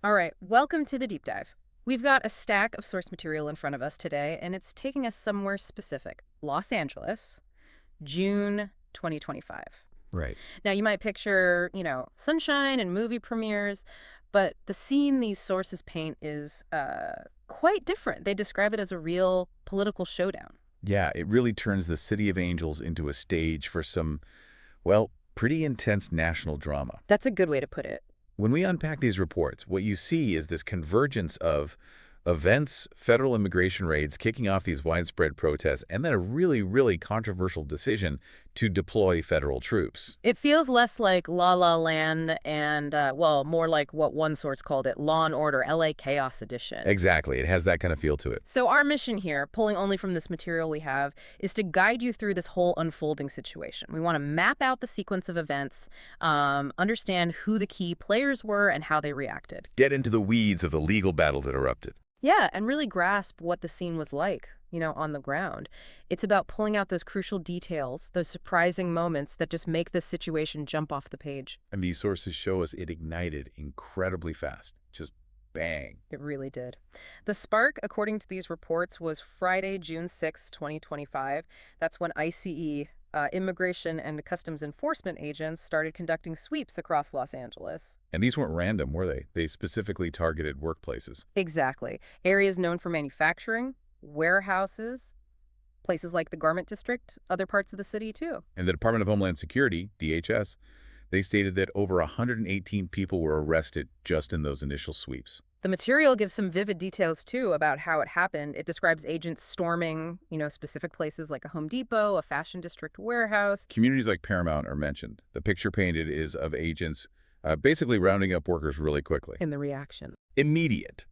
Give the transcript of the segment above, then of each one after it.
All right, welcome to the deep dive. We've got a stack of source material in front of us today, and it's taking us somewhere specific. Los Angeles, June 2025. Right. Now, you might picture, sunshine and movie premieres, but the scene these sources paint is quite different. They describe it as a real political showdown. Yeah, it really turns the City of Angels into a stage for some, well, pretty intense national drama. That's a good way to put it. When we unpack these reports, what you see is this convergence of events, federal immigration raids kicking off these widespread protests, and then a really, really controversial decision to deploy federal troops. It feels less like La La Land and, more like what one source called it, Law and Order, LA Chaos Edition. Exactly. It has that kind of feel to it. So our mission here, pulling only from this material we have, is to guide you through this whole unfolding situation. We want to map out the sequence of events, understand who the key players were and how they reacted. Get into the weeds of the legal battle that erupted. Yeah, and really grasp what the scene was like, on the ground. It's about pulling out those crucial details, those surprising moments that just make this situation jump off the page. And these sources show us it ignited incredibly fast. Just bang. It really did. The spark, according to these reports, was Friday, June 6, 2025. That's when ICE, Immigration and Customs Enforcement agents, started conducting sweeps across Los Angeles. And these weren't random, were they? They specifically targeted workplaces. Exactly. Areas known for manufacturing, warehouses, places like the Garment District, other parts of the city, too. And the Department of Homeland Security, DHS, they stated that over 118 people were arrested just in those initial sweeps. The material gives some vivid details, too, about how it happened. It describes agents storming, specific places like a Home Depot, a fashion district warehouse. Communities like Paramount are mentioned. The picture painted is of agents basically rounding up workers really quickly. In the reaction. Immediate.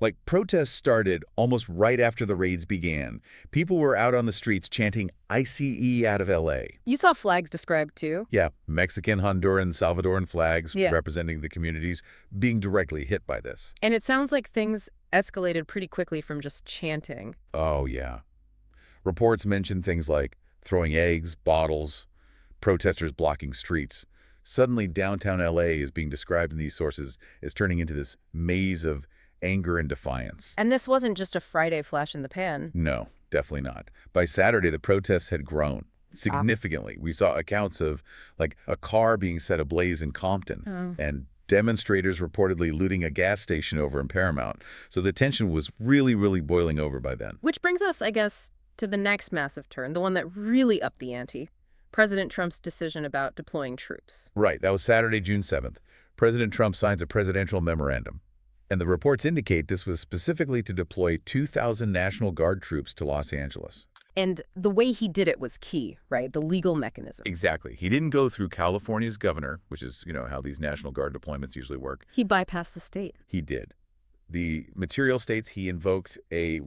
Like, protests started almost right after the raids began. People were out on the streets chanting ICE out of L.A. You saw flags described, too? Yeah, Mexican, Honduran, Salvadoran flags representing the communities being directly hit by this. And it sounds like things escalated pretty quickly from just chanting. Oh, yeah. Reports mention things like throwing eggs, bottles, protesters blocking streets. Suddenly, downtown L.A. is being described in these sources as turning into this maze of anger and defiance. And this wasn't just a Friday flash in the pan. No, definitely not. By Saturday, the protests had grown significantly. We saw accounts of, like, a car being set ablaze in Compton and demonstrators reportedly looting a gas station over in Paramount. So the tension was really, really boiling over by then. Which brings us, I guess, to the next massive turn, the one that really upped the ante. President Trump's decision about deploying troops. Right. That was Saturday, June 7th. President Trump signs a presidential memorandum. And the reports indicate this was specifically to deploy 2,000 National Guard troops to Los Angeles. And the way he did it was key, right? The legal mechanism. Exactly. He didn't go through California's governor, which is, how these National Guard deployments usually work. He bypassed the state. He did. The material states he invoked a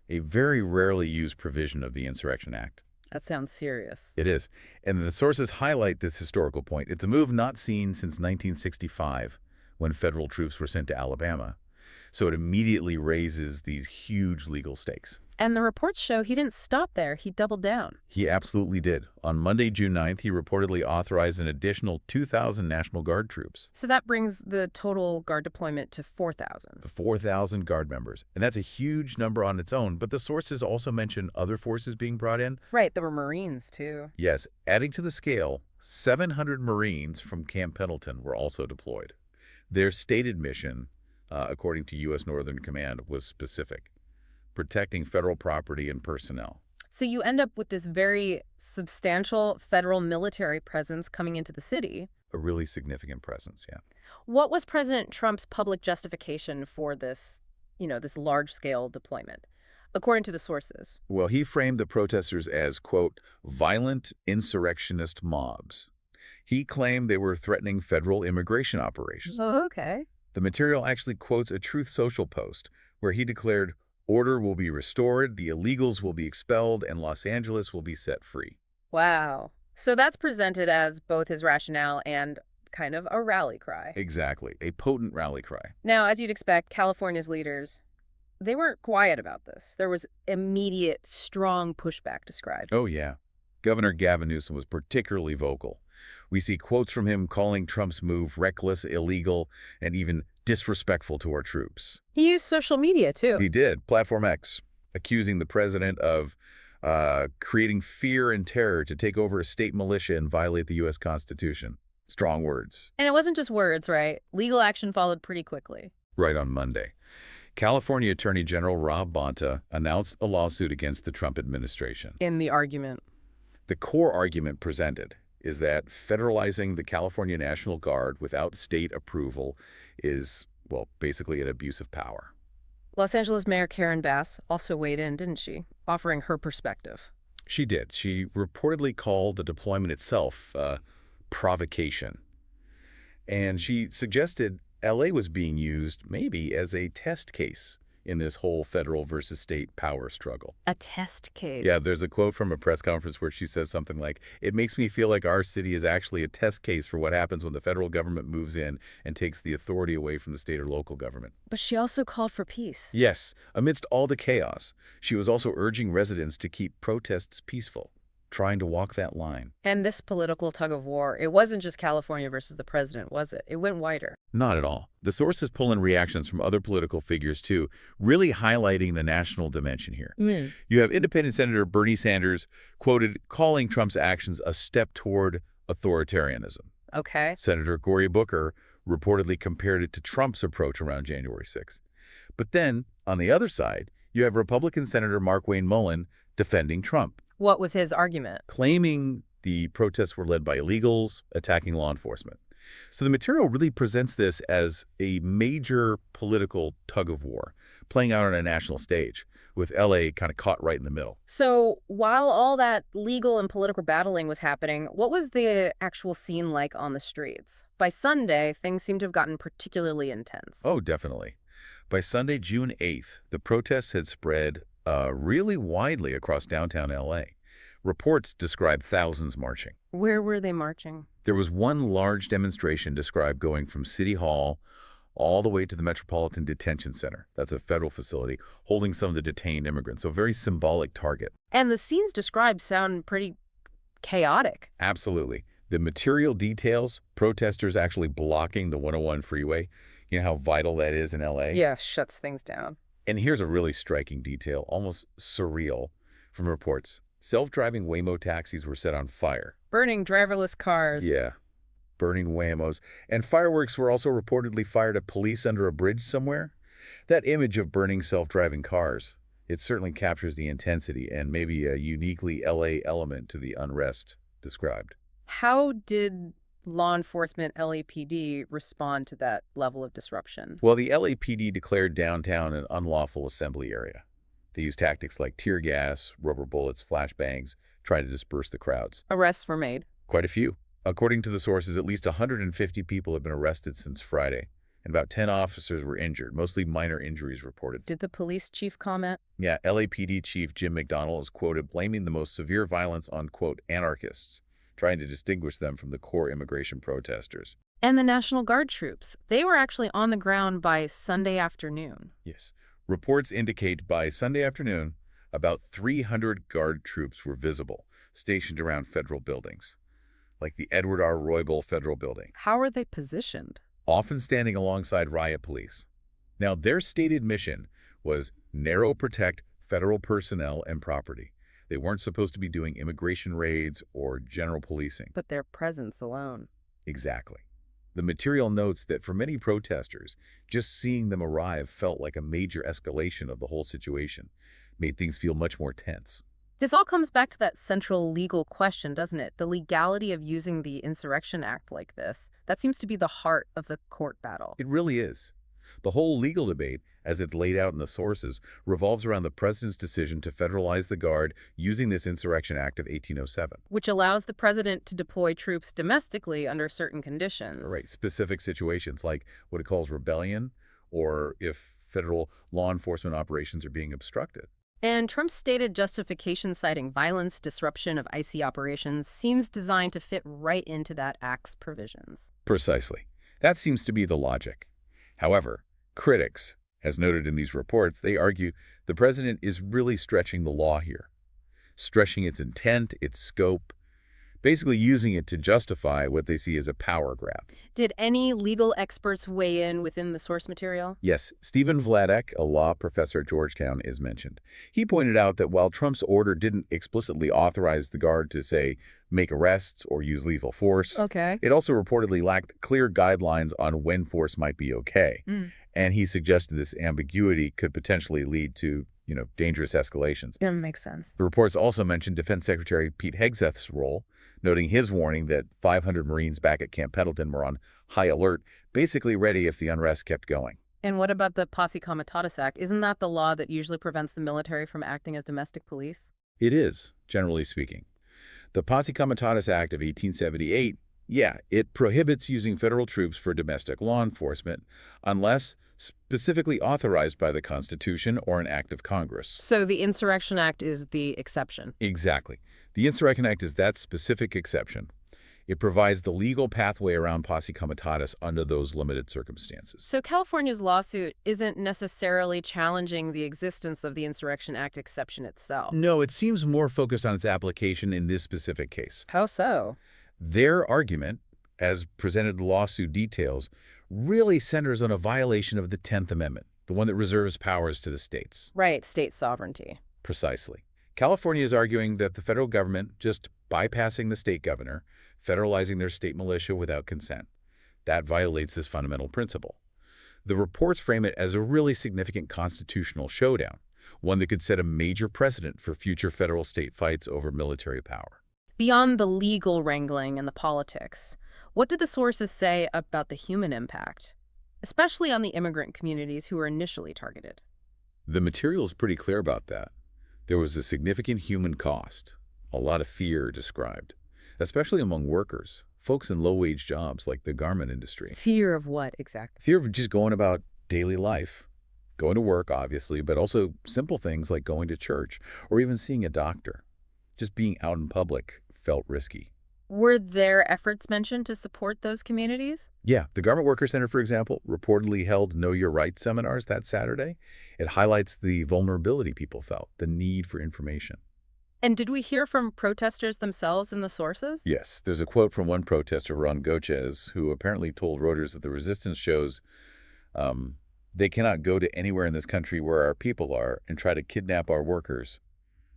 very rarely used provision of the Insurrection Act. That sounds serious. It is. And the sources highlight this historical point. It's a move not seen since 1965. When federal troops were sent to Alabama. So it immediately raises these huge legal stakes. And the reports show he didn't stop there. He doubled down. He absolutely did. On Monday, June 9th, he reportedly authorized an additional 2,000 National Guard troops. So that brings the total Guard deployment to 4,000. 4,000 Guard members. And that's a huge number on its own, but the sources also mention other forces being brought in. Right, there were Marines, too. Yes, adding to the scale, 700 Marines from Camp Pendleton were also deployed. Their stated mission, according to U.S. Northern Command, was specific: protecting federal property and personnel. So you end up with this very substantial federal military presence coming into the city. A really significant presence, yeah. What was President Trump's public justification for this, this large-scale deployment, according to the sources? Well, he framed the protesters as, quote, violent insurrectionist mobs. He claimed they were threatening federal immigration operations. Oh, okay. The material actually quotes a Truth Social post where he declared, order will be restored, the illegals will be expelled, and Los Angeles will be set free. Wow. So that's presented as both his rationale and kind of a rally cry. Exactly. A potent rally cry. Now, as you'd expect, California's leaders, they weren't quiet about this. There was immediate, strong pushback described. Oh, yeah. Governor Gavin Newsom was particularly vocal. We see quotes from him calling Trump's move reckless, illegal, and even disrespectful to our troops. He used social media, too. He did, Platform X, accusing the president of creating fear and terror to take over a state militia and violate the U.S. Constitution. Strong words. And it wasn't just words, right? Legal action followed pretty quickly. Right on Monday, California Attorney General Rob Bonta announced a lawsuit against the Trump administration. In the argument. The core argument presented is that federalizing the California National Guard without state approval is, well, basically an abuse of power. Los Angeles Mayor Karen Bass also weighed in, didn't she? Offering her perspective. She did. She reportedly called the deployment itself provocation. And she suggested LA was being used maybe as a test case in this whole federal versus state power struggle. A test case. Yeah, there's a quote from a press conference where she says something like, "It makes me feel like our city is actually a test case for what happens when the federal government moves in and takes the authority away from the state or local government." But she also called for peace. Yes, amidst all the chaos, she was also urging residents to keep protests peaceful, trying to walk that line. And this political tug of war, it wasn't just California versus the president, was it? It went wider. Not at all. The sources pull in reactions from other political figures, too, really highlighting the national dimension here. You have independent Senator Bernie Sanders quoted calling Trump's actions a step toward authoritarianism. Okay. Senator Cory Booker reportedly compared it to Trump's approach around January 6th. But then, on the other side, you have Republican Senator Markwayne Mullin defending Trump. What was his argument? Claiming the protests were led by illegals attacking law enforcement. So the material really presents this as a major political tug of war playing out on a national stage, with LA kind of caught right in the middle. So while all that legal and political battling was happening, what was the actual scene like on the streets? By Sunday, things seemed to have gotten particularly intense. Oh, definitely. By Sunday, June 8th, the protests had spread really widely across downtown LA. Reports describe thousands marching. Where were they marching? There was one large demonstration described going from City Hall all the way to the Metropolitan Detention Center. That's a federal facility holding some of the detained immigrants. So a very symbolic target. And the scenes described sound pretty chaotic. Absolutely. The material details, protesters actually blocking the 101 freeway, you know how vital that is in LA? Yeah, shuts things down. And here's a really striking detail, almost surreal, from reports. Self-driving Waymo taxis were set on fire. Burning driverless cars. Yeah, burning Waymos. And fireworks were also reportedly fired at police under a bridge somewhere. That image of burning self-driving cars, it certainly captures the intensity and maybe a uniquely LA element to the unrest described. How did law enforcement, LAPD, respond to that level of disruption? Well, the LAPD declared downtown an unlawful assembly area. They used tactics like tear gas, rubber bullets, flashbangs, trying to disperse the crowds. Arrests were made. Quite a few. According to the sources, at least 150 people have been arrested since Friday, and about 10 officers were injured, mostly minor injuries reported. Did the police chief comment? Yeah, LAPD Chief Jim McDonnell is quoted blaming the most severe violence on, quote, anarchists, trying to distinguish them from the core immigration protesters. And the National Guard troops. They were actually on the ground by Sunday afternoon. Yes. Reports indicate by Sunday afternoon, about 300 Guard troops were visible, stationed around federal buildings, like the Edward R. Roybal Federal Building. How are they positioned? Often standing alongside riot police. Now, their stated mission was narrow protect federal personnel and property. They weren't supposed to be doing immigration raids or general policing. But their presence alone. Exactly. The material notes that for many protesters, just seeing them arrive felt like a major escalation of the whole situation, made things feel much more tense. This all comes back to that central legal question, doesn't it? The legality of using the Insurrection Act like this. That seems to be the heart of the court battle. It really is. The whole legal debate, as it's laid out in the sources, revolves around the president's decision to federalize the Guard using this Insurrection Act of 1807. Which allows the president to deploy troops domestically under certain conditions. Right, specific situations like what it calls rebellion, or if federal law enforcement operations are being obstructed. And Trump's stated justification citing violence, disruption of IC operations seems designed to fit right into that act's provisions. Precisely. That seems to be the logic. However, critics, as noted in these reports, they argue the president is really stretching the law here, stretching its intent, its scope, basically using it to justify what they see as a power grab. Did any legal experts weigh in within the source material? Yes, Stephen Vladek, a law professor at Georgetown, is mentioned. He pointed out that while Trump's order didn't explicitly authorize the Guard to, say, make arrests or use lethal force, Okay. it also reportedly lacked clear guidelines on when force might be okay. And he suggested this ambiguity could potentially lead to, dangerous escalations. It makes sense. The reports also mentioned Defense Secretary Pete Hegseth's role, noting his warning that 500 Marines back at Camp Pendleton were on high alert, basically ready if the unrest kept going. And what about the Posse Comitatus Act? Isn't that the law that usually prevents the military from acting as domestic police? It is, generally speaking. The Posse Comitatus Act of 1878, it prohibits using federal troops for domestic law enforcement unless specifically authorized by the Constitution or an act of Congress. So the Insurrection Act is the exception. Exactly. The Insurrection Act is that specific exception. It provides the legal pathway around Posse Comitatus under those limited circumstances. So California's lawsuit isn't necessarily challenging the existence of the Insurrection Act exception itself. No, it seems more focused on its application in this specific case. How so? Their argument, as presented in the lawsuit details, really centers on a violation of the 10th Amendment, the one that reserves powers to the states. Right, state sovereignty. Precisely. California is arguing that the federal government, just bypassing the state governor, federalizing their state militia without consent, that violates this fundamental principle. The reports frame it as a really significant constitutional showdown, one that could set a major precedent for future federal-state fights over military power. Beyond the legal wrangling and the politics, what did the sources say about the human impact, especially on the immigrant communities who were initially targeted? The material is pretty clear about that. There was a significant human cost, a lot of fear described, especially among workers, folks in low-wage jobs like the garment industry. Fear of what exactly? Fear of just going about daily life, going to work, obviously, but also simple things like going to church or even seeing a doctor. Just being out in public felt risky. Were there efforts mentioned to support those communities? Yeah, the Garment Worker Center, for example, reportedly held Know Your Rights seminars that Saturday. It highlights the vulnerability people felt, the need for information. And did we hear from protesters themselves in the sources? Yes, there's a quote from one protester, Ron Gochez, who apparently told Reuters that the resistance shows they cannot go to anywhere in this country where our people are and try to kidnap our workers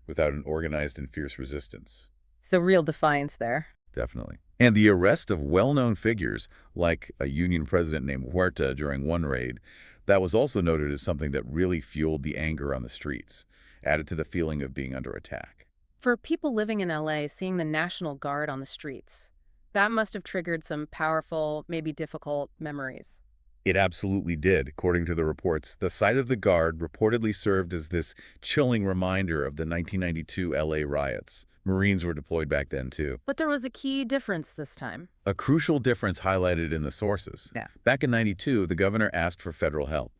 without an organized and fierce resistance. So real defiance there. Definitely. And the arrest of well-known figures, like a union president named Huerta during one raid, that was also noted as something that really fueled the anger on the streets, added to the feeling of being under attack. For people living in LA, seeing the National Guard on the streets, that must have triggered some powerful, maybe difficult memories. It absolutely did, according to the reports. The sight of the Guard reportedly served as this chilling reminder of the 1992 LA riots. Marines were deployed back then, too. But there was a key difference this time. A crucial difference highlighted in the sources. Yeah. Back in '92, the governor asked for federal help.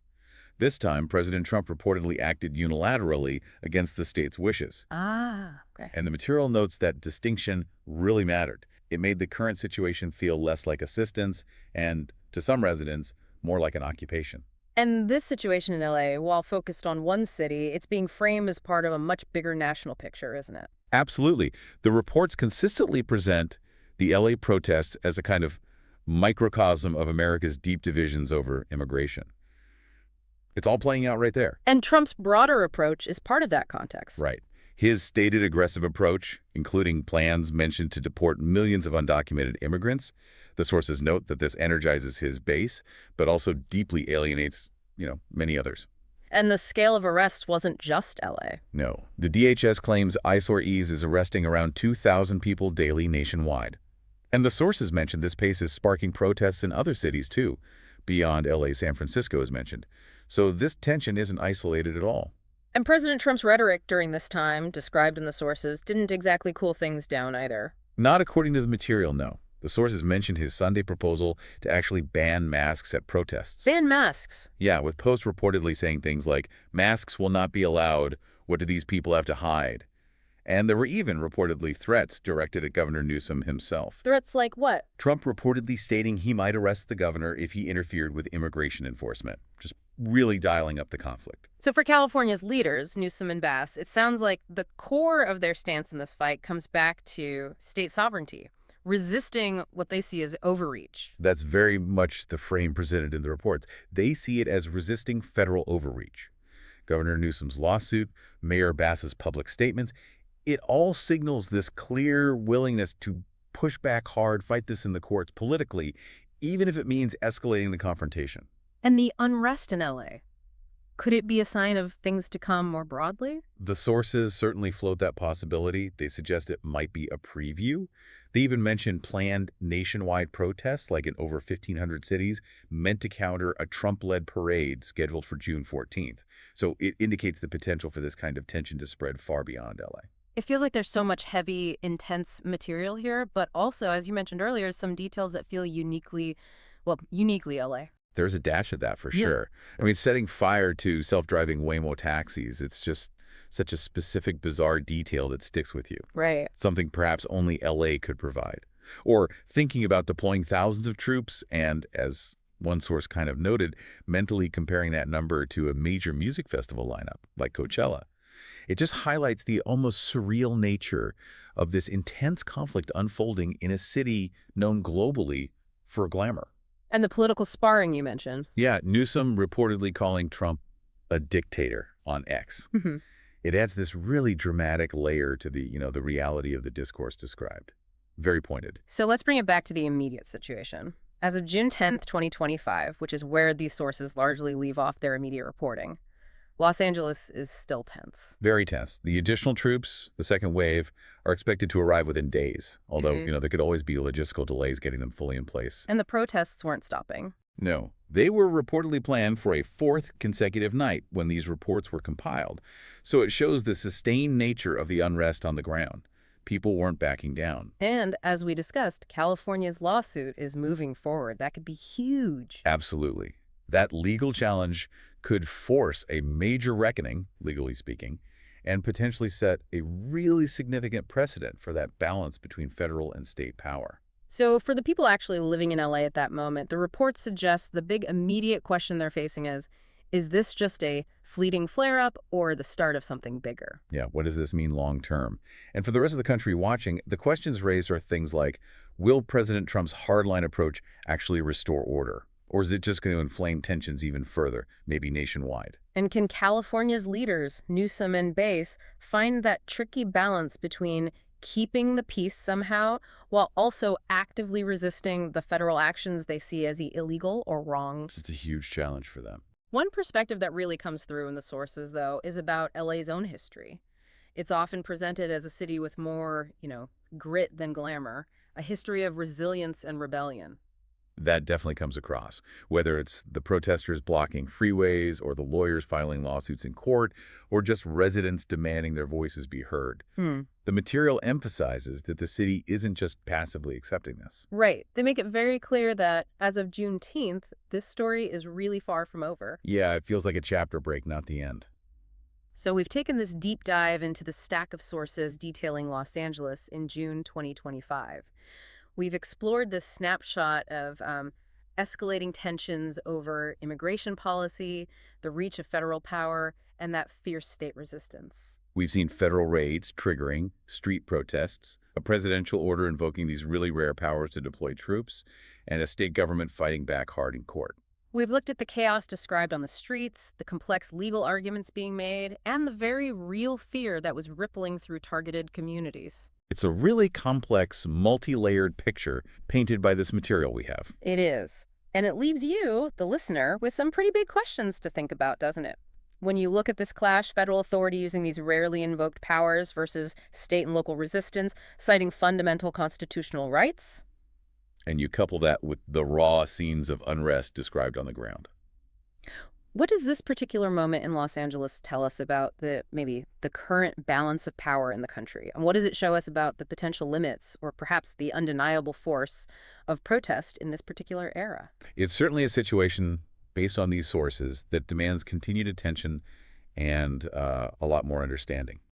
This time, President Trump reportedly acted unilaterally against the state's wishes. Okay. And the material notes that distinction really mattered. It made the current situation feel less like assistance and, to some residents, more like an occupation. And this situation in LA, while focused on one city, it's being framed as part of a much bigger national picture, isn't it? Absolutely. The reports consistently present the LA protests as a kind of microcosm of America's deep divisions over immigration. It's all playing out right there. And Trump's broader approach is part of that context. Right. His stated aggressive approach, including plans mentioned to deport millions of undocumented immigrants. The sources note that this energizes his base, but also deeply alienates, many others. And the scale of arrests wasn't just LA. No. The DHS claims ICE is arresting around 2,000 people daily nationwide. And the sources mentioned this pace is sparking protests in other cities, too. Beyond LA, San Francisco is mentioned. So this tension isn't isolated at all. And President Trump's rhetoric during this time, described in the sources, didn't exactly cool things down either. Not according to the material, no. The sources mentioned his Sunday proposal to actually ban masks at protests. Ban masks? Yeah, with posts reportedly saying things like, masks will not be allowed, what do these people have to hide? And there were even reportedly threats directed at Governor Newsom himself. Threats like what? Trump reportedly stating he might arrest the governor if he interfered with immigration enforcement. Just really dialing up the conflict. So for California's leaders, Newsom and Bass, it sounds like the core of their stance in this fight comes back to state sovereignty, resisting what they see as overreach. That's very much the frame presented in the reports. They see it as resisting federal overreach. Governor Newsom's lawsuit, Mayor Bass's public statements, it all signals this clear willingness to push back hard, fight this in the courts politically, even if it means escalating the confrontation. And the unrest in LA, could it be a sign of things to come more broadly? The sources certainly float that possibility. They suggest it might be a preview. They even mention planned nationwide protests, like in over 1,500 cities, meant to counter a Trump-led parade scheduled for June 14th. So it indicates the potential for this kind of tension to spread far beyond LA. It feels like there's so much heavy, intense material here, but also, as you mentioned earlier, some details that feel uniquely LA. There's a dash of that for sure. I mean, setting fire to self-driving Waymo taxis, it's just such a specific, bizarre detail that sticks with you. Right. Something perhaps only LA could provide. Or thinking about deploying thousands of troops and, as one source kind of noted, mentally comparing that number to a major music festival lineup, like Coachella. It just highlights the almost surreal nature of this intense conflict unfolding in a city known globally for glamour. And the political sparring you mentioned. Yeah, Newsom reportedly calling Trump a dictator on X. It adds this really dramatic layer to the reality of the discourse described. Very pointed. So let's bring it back to the immediate situation. As of June 10th, 2025, which is where these sources largely leave off their immediate reporting, Los Angeles is still tense. Very tense. The additional troops, the second wave, are expected to arrive within days, although, there could always be logistical delays getting them fully in place. And the protests weren't stopping. No. They were reportedly planned for a fourth consecutive night when these reports were compiled. So it shows the sustained nature of the unrest on the ground. People weren't backing down. And as we discussed, California's lawsuit is moving forward. That could be huge. Absolutely. That legal challenge could force a major reckoning, legally speaking, and potentially set a really significant precedent for that balance between federal and state power. So for the people actually living in LA at that moment, the reports suggest the big immediate question they're facing is this just a fleeting flare-up or the start of something bigger? Yeah, what does this mean long term? And for the rest of the country watching, the questions raised are things like, will President Trump's hardline approach actually restore order? Or is it just going to inflame tensions even further, maybe nationwide? And can California's leaders, Newsom and Bass, find that tricky balance between keeping the peace somehow while also actively resisting the federal actions they see as illegal or wrong? It's a huge challenge for them. One perspective that really comes through in the sources, though, is about LA's own history. It's often presented as a city with more, grit than glamour, a history of resilience and rebellion. That definitely comes across, whether it's the protesters blocking freeways or the lawyers filing lawsuits in court or just residents demanding their voices be heard. The material emphasizes that the city isn't just passively accepting this. Right. They make it very clear that as of Juneteenth, this story is really far from over. Yeah, it feels like a chapter break, not the end. So we've taken this deep dive into the stack of sources detailing Los Angeles in June 2025. We've explored this snapshot of escalating tensions over immigration policy, the reach of federal power, and that fierce state resistance. We've seen federal raids triggering street protests, a presidential order invoking these really rare powers to deploy troops, and a state government fighting back hard in court. We've looked at the chaos described on the streets, the complex legal arguments being made, and the very real fear that was rippling through targeted communities. It's a really complex, multi-layered picture painted by this material we have. It is. And it leaves you, the listener, with some pretty big questions to think about, doesn't it? When you look at this clash, federal authority using these rarely invoked powers versus state and local resistance, citing fundamental constitutional rights. And you couple that with the raw scenes of unrest described on the ground. What does this particular moment in Los Angeles tell us about maybe the current balance of power in the country? And what does it show us about the potential limits or perhaps the undeniable force of protest in this particular era? It's certainly a situation based on these sources that demands continued attention and a lot more understanding.